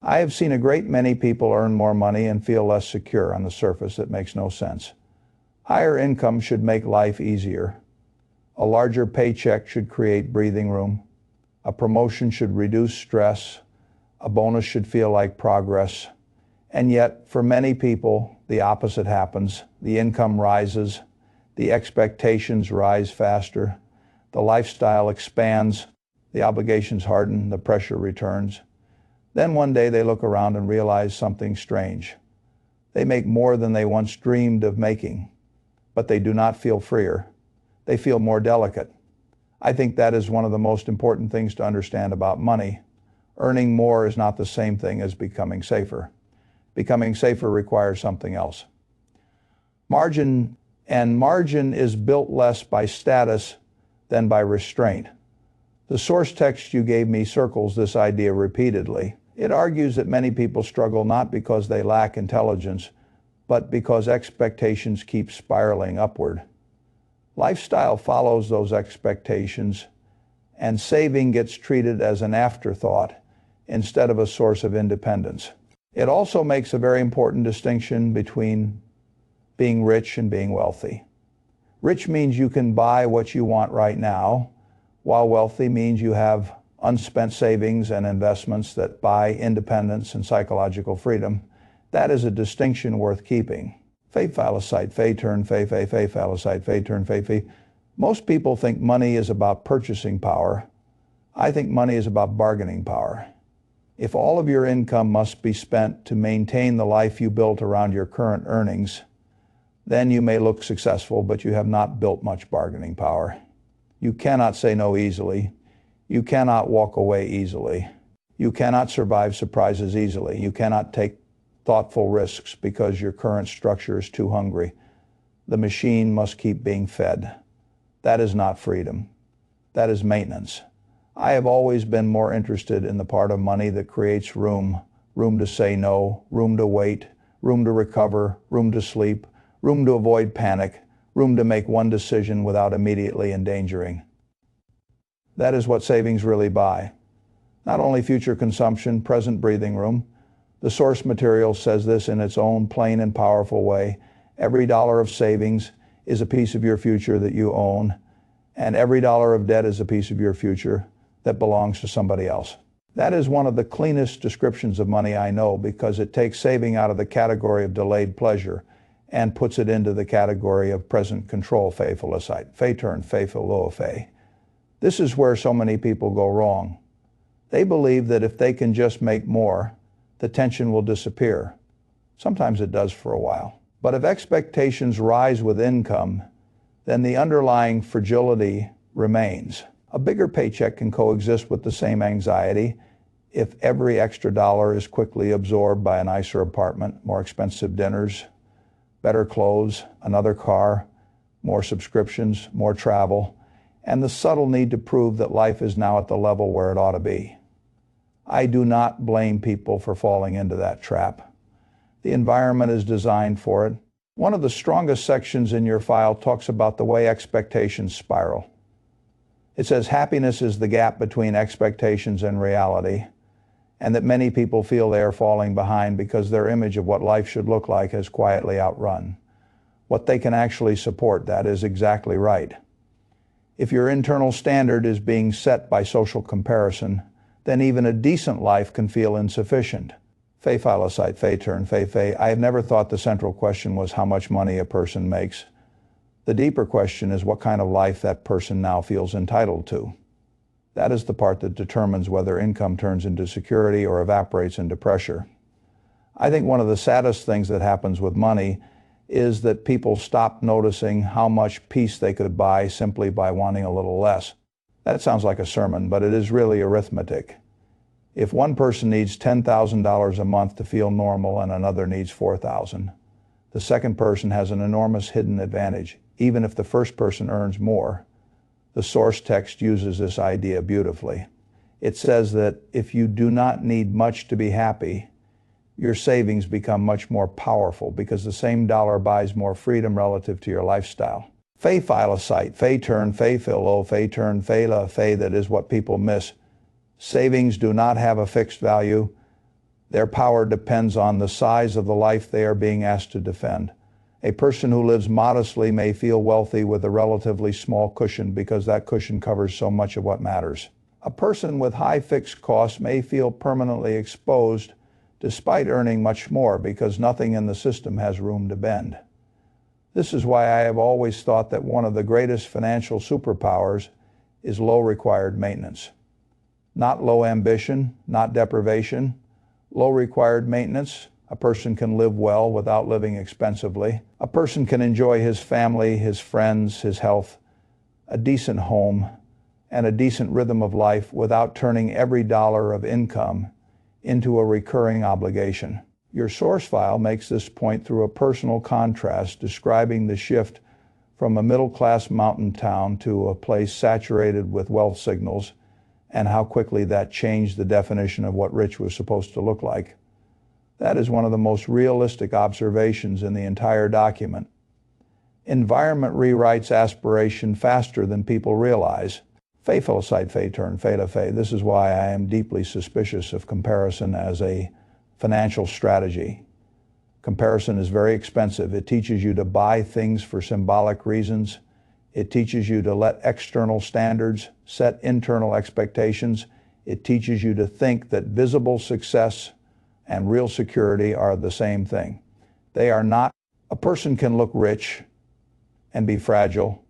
I have seen a great many people earn more money and feel less secure. On the surface, it makes no sense. Higher income should make life easier. A larger paycheck should create breathing room. A promotion should reduce stress. A bonus should feel like progress. And yet, for many people, the opposite happens. The income rises. The expectations rise faster. The lifestyle expands. The obligations harden. The pressure returns. Then one day they look around and realize something strange. They make more than they once dreamed of making, but they do not feel freer. They feel more delicate. I think that is one of the most important things to understand about money. Earning more is not the same thing as becoming safer. Becoming safer requires something else. Margin is built less by status than by restraint. The source text you gave me circles this idea repeatedly. It argues that many people struggle not because they lack intelligence, but because expectations keep spiraling upward. Lifestyle follows those expectations, and saving gets treated as an afterthought instead of a source of independence. It also makes a very important distinction between being rich and being wealthy. Rich means you can buy what you want right now, while wealthy means you have unspent savings and investments that buy independence and psychological freedom. That is a distinction worth keeping. Fei phalocite, fei turn, fei phalocite, fei turn, fei. Most people think money is about purchasing power. I think money is about bargaining power. If all of your income must be spent to maintain the life you built around your current earnings, then you may look successful, but you have not built much bargaining power. You cannot say no easily. You cannot walk away easily. You cannot survive surprises easily. You cannot take thoughtful risks because your current structure is too hungry. The machine must keep being fed. That is not freedom. That is maintenance. I have always been more interested in the part of money that creates room to say no, room to wait, room to recover, room to sleep, room to avoid panic, room to make one decision without immediately endangering. That is what savings really buy. Not only future consumption, present breathing room. The source material says this in its own plain and powerful way. Every dollar of savings is a piece of your future that you own, and every dollar of debt is a piece of your future that belongs to somebody else. That is one of the cleanest descriptions of money I know, because it takes saving out of the category of delayed pleasure and puts it into the category of present control. Fei phalocite, fei turn, fei philo, fei. This is where so many people go wrong. They believe that if they can just make more, the tension will disappear. Sometimes it does for a while. But if expectations rise with income, then the underlying fragility remains. A bigger paycheck can coexist with the same anxiety if every extra dollar is quickly absorbed by a nicer apartment, more expensive dinners, better clothes, another car, more subscriptions, more travel, and the subtle need to prove that life is now at the level where it ought to be. I do not blame people for falling into that trap. The environment is designed for it. One of the strongest sections in your file talks about the way expectations spiral. It says happiness is the gap between expectations and reality, and that many people feel they are falling behind because their image of what life should look like has quietly outrun what they can actually support. That is exactly right. If your internal standard is being set by social comparison, then even a decent life can feel insufficient. Fei phalocite, fei turn, fei. I have never thought the central question was how much money a person makes. The deeper question is what kind of life that person now feels entitled to. That is the part that determines whether income turns into security or evaporates into pressure. I think one of the saddest things that happens with money is that people stop noticing how much peace they could buy simply by wanting a little less. That sounds like a sermon, but it is really arithmetic. If one person needs $10,000 a month to feel normal and another needs $4,000, the second person has an enormous hidden advantage, even if the first person earns more. The source text uses this idea beautifully. It says that if you do not need much to be happy, your savings become much more powerful because the same dollar buys more freedom relative to your lifestyle. Fei phalocite, fei turn, fei philo, fei turn, fei la, fei. That is what people miss. Savings do not have a fixed value. Their power depends on the size of the life they are being asked to defend. A person who lives modestly may feel wealthy with a relatively small cushion because that cushion covers so much of what matters. A person with high fixed costs may feel permanently exposed despite earning much more because nothing in the system has room to bend. This is why I have always thought that one of the greatest financial superpowers is low required maintenance. Not low ambition, not deprivation. Low required maintenance. A person can live well without living expensively. A person can enjoy his family, his friends, his health, a decent home, and a decent rhythm of life without turning every dollar of income into a recurring obligation. Your source file makes this point through a personal contrast describing the shift from a middle-class mountain town to a place saturated with wealth signals and how quickly that changed the definition of what rich was supposed to look like. That is one of the most realistic observations in the entire document. Environment rewrites aspiration faster than people realize. Fay Felicite, Fay Turn, Fay to Fay. This is why I am deeply suspicious of comparison as a financial strategy. Comparison is very expensive. It teaches you to buy things for symbolic reasons. It teaches you to let external standards set internal expectations. It teaches you to think that visible success and real security are the same thing. They are not. A person can look rich and be fragile.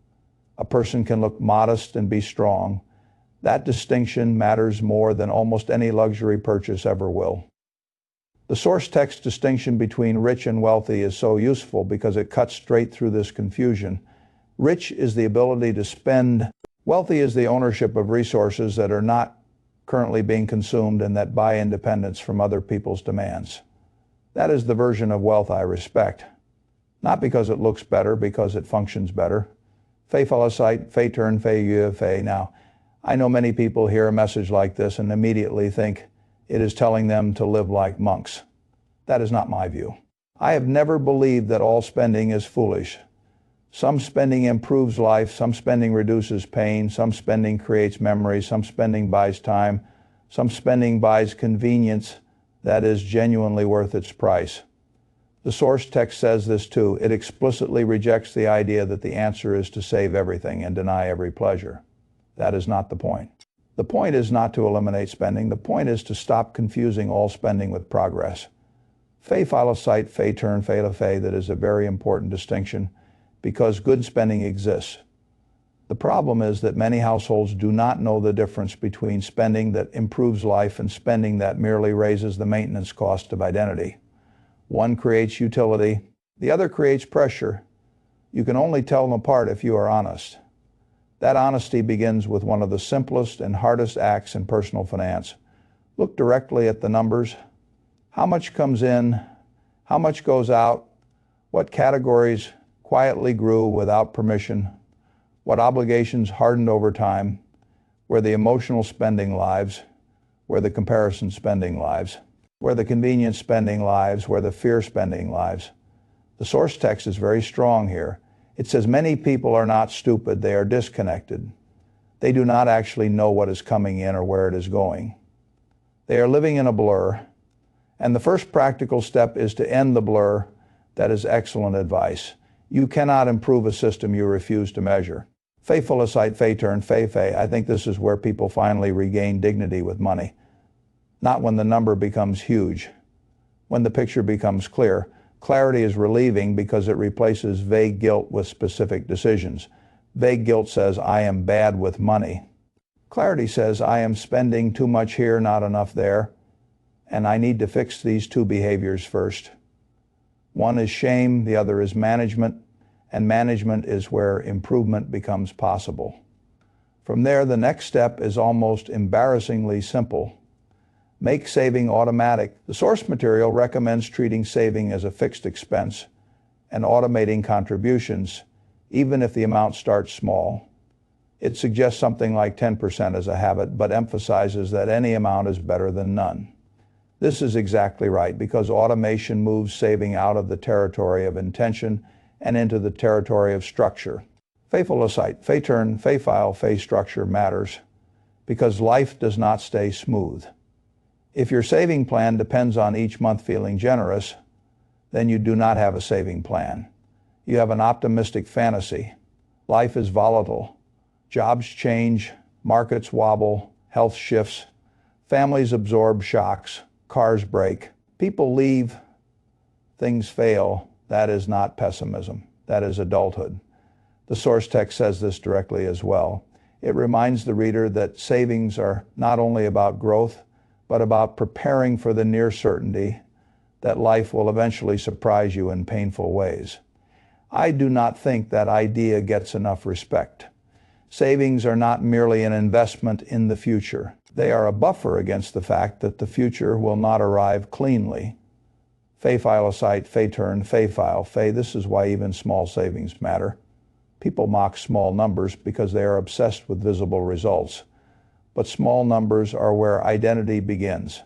A person can look modest and be strong. That distinction matters more than almost any luxury purchase ever will. The source text distinction between rich and wealthy is so useful because it cuts straight through this confusion. Rich is the ability to spend. Wealthy is the ownership of resources that are not currently being consumed and that buy independence from other people's demands. That is the version of wealth I respect. Not because it looks better, because it functions better. Fay Felicite, Fay Turn, Fay You, Fay. Now, I know many people hear a message like this and immediately think it is telling them to live like monks. That is not my view. I have never believed that all spending is foolish. Some spending improves life, some spending reduces pain, some spending creates memories, some spending buys time, some spending buys convenience that is genuinely worth its price. The source text says this too. It explicitly rejects the idea that the answer is to save everything and deny every pleasure. That is not the point. The point is not to eliminate spending. The point is to stop confusing all spending with progress. Fay Felicite, Fay Turn, Fay to Fay, that is a very important distinction because good spending exists. The problem is that many households do not know the difference between spending that improves life and spending that merely raises the maintenance cost of identity. One creates utility, the other creates pressure. You can only tell them apart if you are honest. That honesty begins with one of the simplest and hardest acts in personal finance. Look directly at the numbers. How much comes in? How much goes out? What categories quietly grew without permission? What obligations hardened over time? Where the emotional spending lives? Where the comparison spending lives? Where the convenience spending lives? Where the fear spending lives? The source text is very strong here. It says many people are not stupid, they are disconnected. They do not actually know what is coming in or where it is going. They are living in a blur. And the first practical step is to end the blur. That is excellent advice. You cannot improve a system you refuse to measure. Fay Felicite, Fay Turn, Fay Fay. I think this is where people finally regain dignity with money. Not when the number becomes huge. When the picture becomes clear. Clarity is relieving because it replaces vague guilt with specific decisions. Vague guilt says, I am bad with money. Clarity says, I am spending too much here, not enough there, and I need to fix these two behaviors first. One is shame, the other is management, and management is where improvement becomes possible. From there, the next step is almost embarrassingly simple. Make saving automatic. The source material recommends treating saving as a fixed expense and automating contributions, even if the amount starts small. It suggests something like 10% as a habit, but emphasizes that any amount is better than none. This is exactly right, because automation moves saving out of the territory of intention and into the territory of structure. Fay Felicite, Fay Turn, Fay File, Fay Structure matters because life does not stay smooth. If your saving plan depends on each month feeling generous, then you do not have a saving plan. You have an optimistic fantasy. Life is volatile. Jobs change, markets wobble, health shifts, families absorb shocks, cars break, people leave, things fail. That is not pessimism. That is adulthood. The source text says this directly as well. It reminds the reader that savings are not only about growth, but about preparing for the near certainty that life will eventually surprise you in painful ways. I do not think that idea gets enough respect. Savings are not merely an investment in the future. They are a buffer against the fact that the future will not arrive cleanly. Fay file aside, fay turn, fay file, fay. This is why even small savings matter. People mock small numbers because they are obsessed with visible results. But small numbers are where identity begins.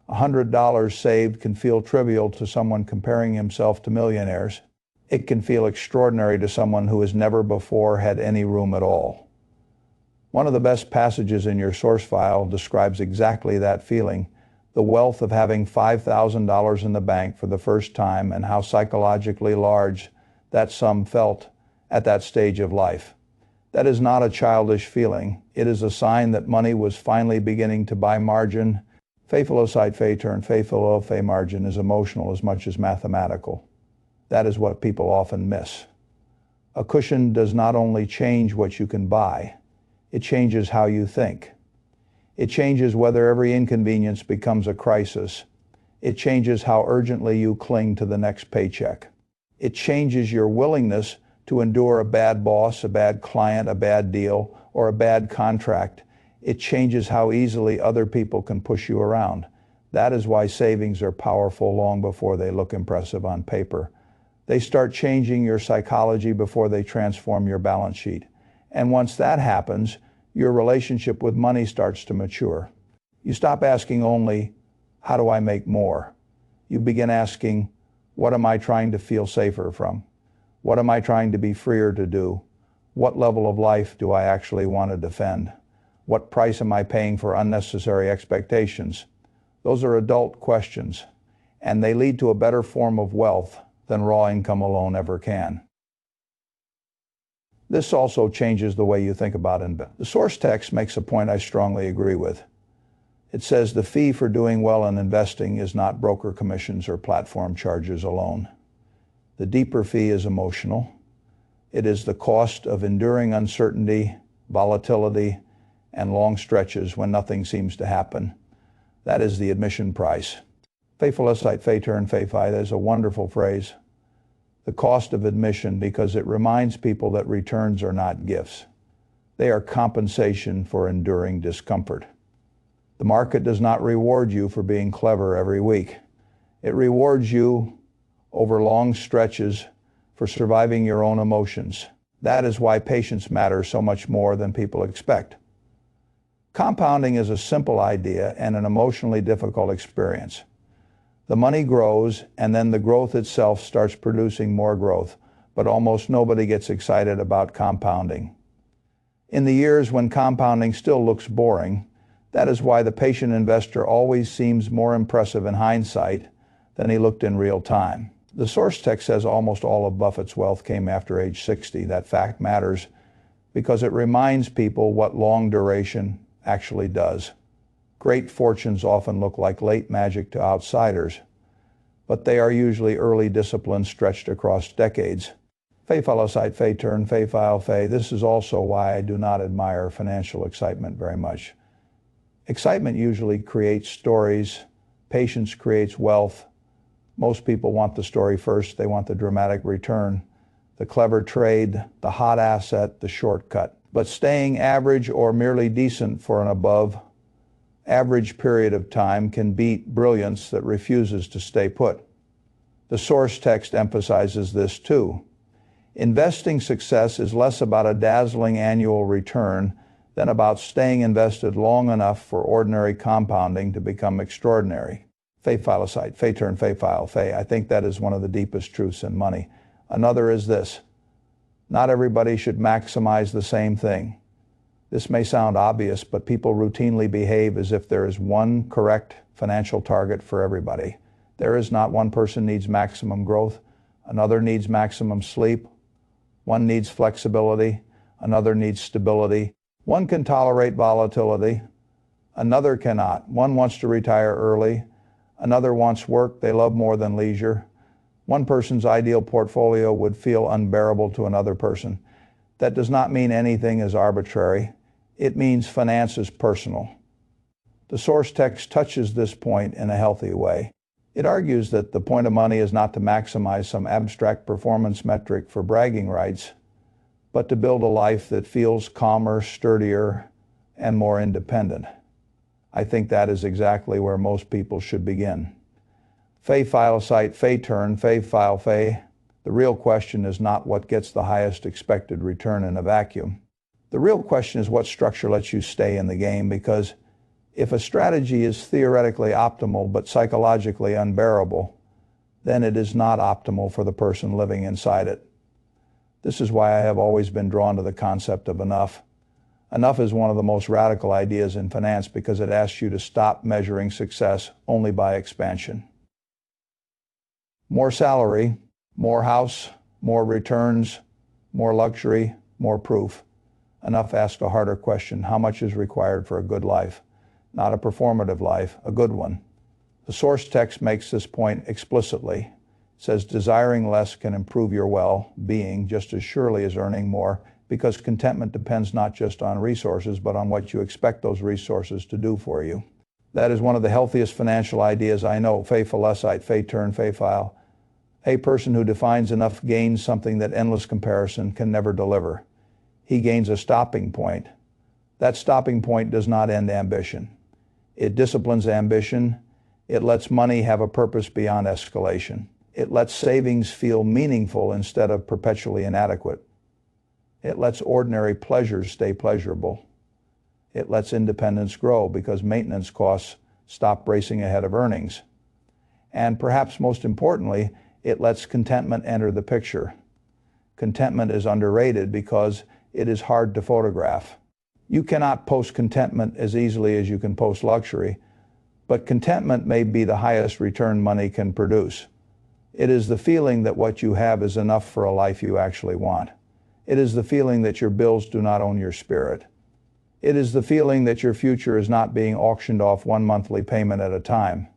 $100 saved can feel trivial to someone comparing himself to millionaires. It can feel extraordinary to someone who has never before had any room at all. One of the best passages in your source file describes exactly that feeling, the wealth of having $5,000 in the bank for the first time and how psychologically large that sum felt at that stage of life. That is not a childish feeling. It is a sign that money was finally beginning to buy margin. Faithful aside, fay turn, faithful fay margin is emotional as much as mathematical. That is what people often miss. A cushion does not only change what you can buy, it changes how you think. It changes whether every inconvenience becomes a crisis. It changes how urgently you cling to the next paycheck. It changes your willingness to endure a bad boss, a bad client, a bad deal, or a bad contract. It changes how easily other people can push you around. That is why savings are powerful long before they look impressive on paper. They start changing your psychology before they transform your balance sheet. And once that happens, your relationship with money starts to mature. You stop asking only, how do I make more? You begin asking, what am I trying to feel safer from? What am I trying to be freer to do? What level of life do I actually want to defend? What price am I paying for unnecessary expectations? Those are adult questions, and they lead to a better form of wealth than raw income alone ever can. This also changes the way you think about investment. The source text makes a point I strongly agree with. It says the fee for doing well in investing is not broker commissions or platform charges alone. The deeper fee is emotional. It is the cost of enduring uncertainty, volatility, and long stretches when nothing seems to happen. That is the admission price. Faithful aside, fay turn, fay fi. That is a wonderful phrase. The cost of admission, because it reminds people that returns are not gifts. They are compensation for enduring discomfort. The market does not reward you for being clever every week. It rewards you over long stretches for surviving your own emotions. That is why patience matters so much more than people expect. Compounding is a simple idea and an emotionally difficult experience. The money grows, and then the growth itself starts producing more growth, but almost nobody gets excited about compounding. In the years when compounding still looks boring, that is why the patient investor always seems more impressive in hindsight than he looked in real time. The source text says almost all of Buffett's wealth came after age 60. That fact matters because it reminds people what long duration actually does. Great fortunes often look like late magic to outsiders, but they are usually early discipline stretched across decades. Fay file aside, fay turn, fay file, fay. This is also why I do not admire financial excitement very much. Excitement usually creates stories. Patience creates wealth. Most people want the story first. They want the dramatic return, the clever trade, the hot asset, the shortcut. But staying average or merely decent for an above average period of time can beat brilliance that refuses to stay put. The source text emphasizes this too. Investing success is less about a dazzling annual return than about staying invested long enough for ordinary compounding to become extraordinary. Fay file aside, fay turn, fay file, fay. I think that is one of the deepest truths in money. Another is this: not everybody should maximize the same thing. This may sound obvious, but people routinely behave as if there is one correct financial target for everybody. There is not. One person needs maximum growth, another needs maximum sleep, one needs flexibility, another needs stability. One can tolerate volatility, another cannot. One wants to retire early, another wants work they love more than leisure. One person's ideal portfolio would feel unbearable to another person. That does not mean anything is arbitrary. It means finance is personal. The source text touches this point in a healthy way. It argues that the point of money is not to maximize some abstract performance metric for bragging rights, but to build a life that feels calmer, sturdier, and more independent. I think that is exactly where most people should begin. Fay file site, fay turn, fay file fay. The real question is not what gets the highest expected return in a vacuum. The real question is what structure lets you stay in the game, because if a strategy is theoretically optimal but psychologically unbearable, then it is not optimal for the person living inside it. This is why I have always been drawn to the concept of enough. Enough is one of the most radical ideas in finance because it asks you to stop measuring success only by expansion. More salary, more house, more returns, more luxury, more proof. Enough asks a harder question: how much is required for a good life? Not a performative life, a good one. The source text makes this point explicitly. It says desiring less can improve your well-being just as surely as earning more, because contentment depends not just on resources, but on what you expect those resources to do for you. That is one of the healthiest financial ideas I know. Fay philosite, fay turn, fay file. A person who defines enough gains something that endless comparison can never deliver. He gains a stopping point. That stopping point does not end ambition. It disciplines ambition. It lets money have a purpose beyond escalation. It lets savings feel meaningful instead of perpetually inadequate. It lets ordinary pleasures stay pleasurable. It lets independence grow because maintenance costs stop racing ahead of earnings. And perhaps most importantly, it lets contentment enter the picture. Contentment is underrated because it is hard to photograph. You cannot post contentment as easily as you can post luxury, but contentment may be the highest return money can produce. It is the feeling that what you have is enough for a life you actually want. It is the feeling that your bills do not own your spirit. It is the feeling that your future is not being auctioned off one monthly payment at a time.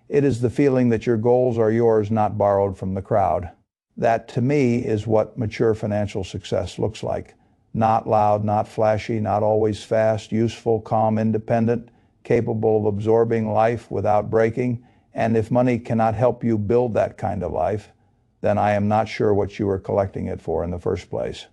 It is the feeling that your goals are yours, not borrowed from the crowd. That, to me, is what mature financial success looks like. Not loud, not flashy, not always fast, useful, calm, independent, capable of absorbing life without breaking. And if money cannot help you build that kind of life, then I am not sure what you were collecting it for in the first place.